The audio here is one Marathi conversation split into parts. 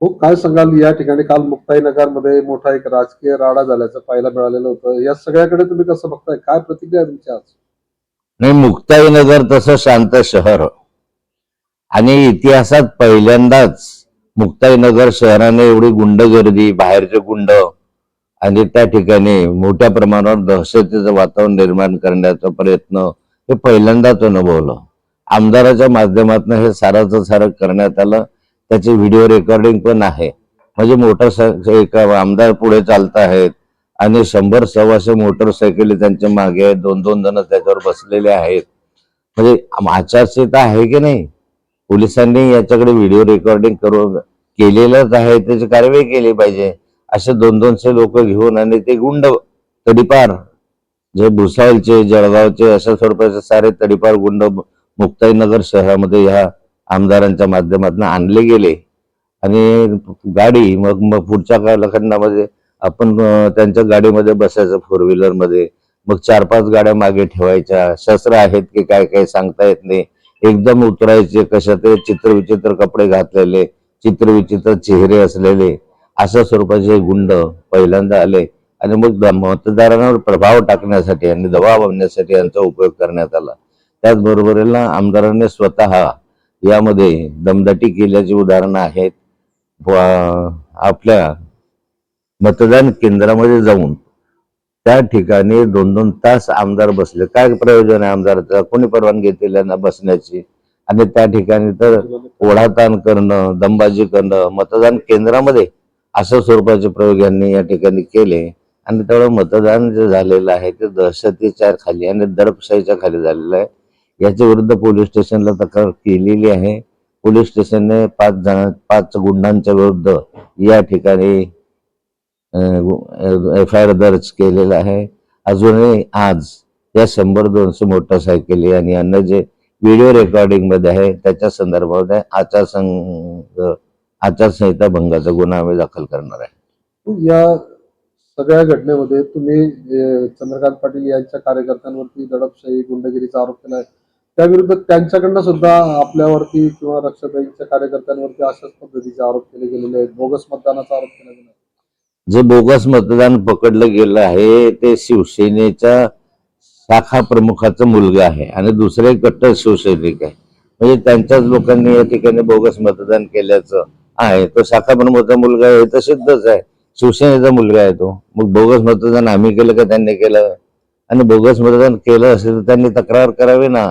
हो, काय सांगाल या ठिकाणी काल मुक्ताईनगरमध्ये मोठा एक राजकीय राडा झाल्याचं पाहायला मिळालेलं होतं. या सगळ्याकडे तुम्ही कसं बघताय? काय प्रतिक्रिया आहे तुमची आज? नाही, मुक्ताईनगर तसं शांत शहर आणि इतिहासात पहिल्यांदाच मुक्ताईनगर शहराने एवढी गुंडगर्दी, बाहेरचे गुंड आणि त्या ठिकाणी मोठ्या प्रमाणावर दहशतीचं वातावरण निर्माण करण्याचा प्रयत्न हे पहिल्यांदाच अनुभवलं. आमदाराच्या माध्यमातून हे साराचं सारं करण्यात आलं. त्याची व्हिडिओ रेकॉर्डिंग पण आहे. म्हणजे एक आमदार पुढे चालत आहेत आणि 100-125 मोटरसायकली त्यांच्या मागे आहेत. 2-2 जण त्याच्यावर बसलेले आहेत. म्हणजे आचारसंहिता आहे की नाही? पोलिसांनी याच्याकडे व्हिडिओ रेकॉर्डिंग करून केलेलंच आहे, त्याची कारवाई केली पाहिजे. असे 200-200 लोक घेऊन आणि ते गुंड तडीपार जे भुसावळचे, जळगावचे अशा स्वरूपाचे सारे तडीपार गुंड मुक्ताईनगर शहरामध्ये ह्या आमदारांच्या माध्यमातून आणले गेले आणि गाडी मग पुढच्या कालखंडामध्ये आपण त्यांच्या गाडीमध्ये बसायचं, 4 व्हीलरमध्ये. मग 4-5 गाड्या मागे ठेवायच्या. शस्त्र आहेत की काय काय सांगता येत नाही. एकदम उतरायचे, कशा ते चित्रविचित्र कपडे घातलेले, चित्रविचित्र चेहरे असलेले अशा स्वरूपाचे गुंड पहिल्यांदा आले आणि मग मतदारांवर प्रभाव टाकण्यासाठी आणि दबाव आणण्यासाठी यांचा उपयोग करण्यात आला. त्याचबरोबरीला आमदारांनी स्वतः यामध्ये दमदाटी केल्याची उदाहरणं आहेत. आपल्या मतदान केंद्रामध्ये जाऊन त्या ठिकाणी 2-2 तास आमदार बसले. काय प्रयोजन आहे आमदाराचं? कोणी परवानगी दिली त्यांना बसण्याची? आणि त्या ठिकाणी तर ओढाताण करणं, दमबाजी करणं मतदान केंद्रामध्ये अशा स्वरूपाचे प्रयोग यांनी या ठिकाणी केले आणि तेवढं मतदान जे झालेलं आहे ते दहशतीच्या खाली आणि दडपशाहीच्या खाली झालेलं आहे. याच्या विरुद्ध पोलीस स्टेशनला तक्रार केलेली आहे. पोलीस स्टेशनने 5 गुंडांच्या विरुद्ध या ठिकाणी FIR दर्ज केलेला आहे. अजूनही आज या 100-200 मोटरसायकली आणि अन्य जे व्हिडिओ रेकॉर्डिंग मध्ये आहे त्याच्या संदर्भात आचारसंहिता भंगाचा गुन्हा आम्ही दाखल करणार आहे. या सगळ्या घटनेमध्ये तुम्ही चंद्रकांत पाटील यांच्या कार्यकर्त्यांवरती दडपशाही, गुंडगिरीचा आरोप केला आहे. त्याविरुद्ध त्यांच्याकडनं सुद्धा आपल्यावरती किंवा रक्षाताईंच्या कार्यकर्त्यांवरती अशाच पद्धतीचे आरोप केले गेलेले आहेत. बोगस मतदानाचा आरोप केला गेला. जे बोगस मतदान पकडलं गेलं आहे ते शिवसेनेच्या शाखा प्रमुखाचा मुलगा आहे आणि दुसरे कट्टर शिवसैनिक आहे. म्हणजे त्यांच्याच लोकांनी या ठिकाणी बोगस मतदान केल्याचं आहे. तो शाखा प्रमुखाचा मुलगा आहे तर सिद्धच आहे, शिवसेनेचा मुलगा आहे तो. मग बोगस मतदान आम्ही केलं का त्यांनी केलं? आणि बोगस मतदान केलं असेल तर त्यांनी तक्रार करावी ना,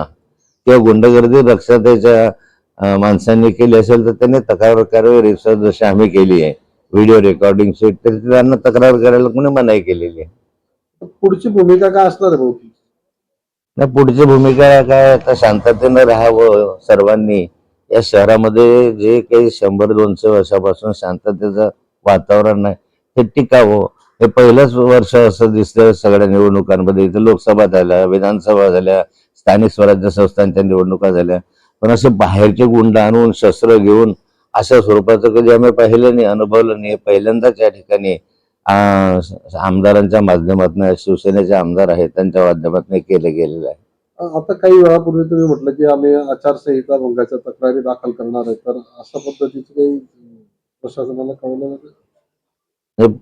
किंवा गुंडगर्दी रक्षाताईच्या माणसांनी केली असेल तर त्यांनी तक्रार करावी. रिसर्च जशी आम्ही केली आहे व्हिडिओ रेकॉर्डिंग सेट, तर त्यांना तक्रार करायला कोणी मनाई केलेली आहे. पुढची भूमिका काय असणार आहे भाऊ? नाही, पुढची भूमिका काय, आता शांततेनं राहावं सर्वांनी. या शहरामध्ये जे काही 100-200 वर्षापासून शांततेचं वातावरण आहे ते टिकावं. हे पहिलंच वर्ष असं दिसतं सगळ्या निवडणुकांमध्ये. इथं लोकसभा झाल्या, विधानसभा झाल्या, स्थानिक स्वराज्य संस्थांच्या निवडणुका झाल्या, पण असे बाहेरचे गुंड आणून शस्त्र घेऊन अशा स्वरूपाचं कधी आम्ही पाहिलं नाही, अनुभवलं नाही. पहिल्यांदाच या ठिकाणी आमदारांच्या माध्यमातून, शिवसेनेचे आमदार आहेत त्यांच्या माध्यमातून केलं गेलेलं आहे. आता काही वेळापूर्वी तुम्ही म्हटलं की आम्ही आचारसंहिता भंगाच्या तक्रारी दाखल करणार आहे, तर अशा पद्धतीची काही प्रशासनाला कळवलं जातं?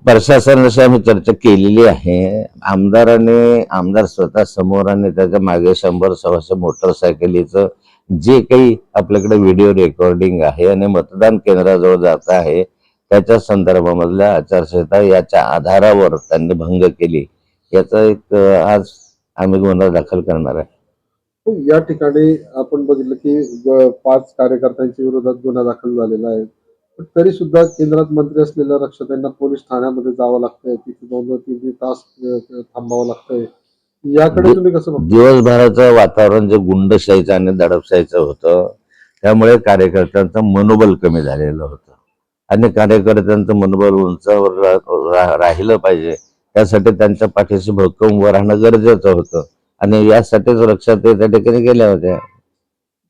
प्रशासनाशी आम्ही चर्चा केलेली आहे. आमदार स्वतः समोर आणि त्याच्या मागे 100-125 मोटरसायकलीचं जे काही आपल्याकडे व्हिडिओ रेकॉर्डिंग आहे आणि मतदान केंद्राजवळ जात आहे त्याच्या संदर्भामधल्या आचारसंहिता याच्या आधारावर त्यांनी भंग केली, याचा एक आज आम्ही गुन्हा दाखल करणार आहे. या ठिकाणी आपण बघितलं की 5 कार्यकर्त्यांच्या विरोधात गुन्हा दाखल झालेला आहे. पण तरी सुद्धा केंद्रात मंत्री असलेल्या रक्षाताईंना पोलीस ठाण्यामध्ये जावं लागतंय, तिथे 2-3 तास थांबावं लागतंय. याकडे तुम्ही कसं बघता? दिवसभराचं वातावरण जे गुंडशाहीचं आणि दडपशाहीचं होतं त्यामुळे कार्यकर्त्यांचं मनोबल कमी झालेलं होतं आणि कार्यकर्त्यांचं मनोबल उंचावर राहिलं पाहिजे त्यासाठी त्यांच्या पाठीशी भक्कम उभं राहणं गरजेचं होतं आणि यासाठीच रक्षाताई त्या ठिकाणी गेल्या होत्या.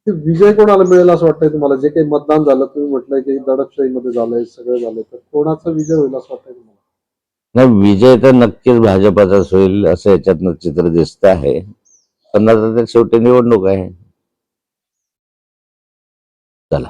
विजय कोणाला मिळेल असं वाटतंय तुम्हाला? जे काही मतदान झालं, तुम्ही म्हटलंय की दडपशाहीमध्ये झालंय, सगळं झालंय, तर कोणाचा विजय होईल असं वाटतंय तुम्हाला? नाही, विजय तर नक्कीच भाजपाचाच होईल असं याच्यातनं चित्र दिसत आहे. पण आता ते शेवटी निवडणूक आहे. चला.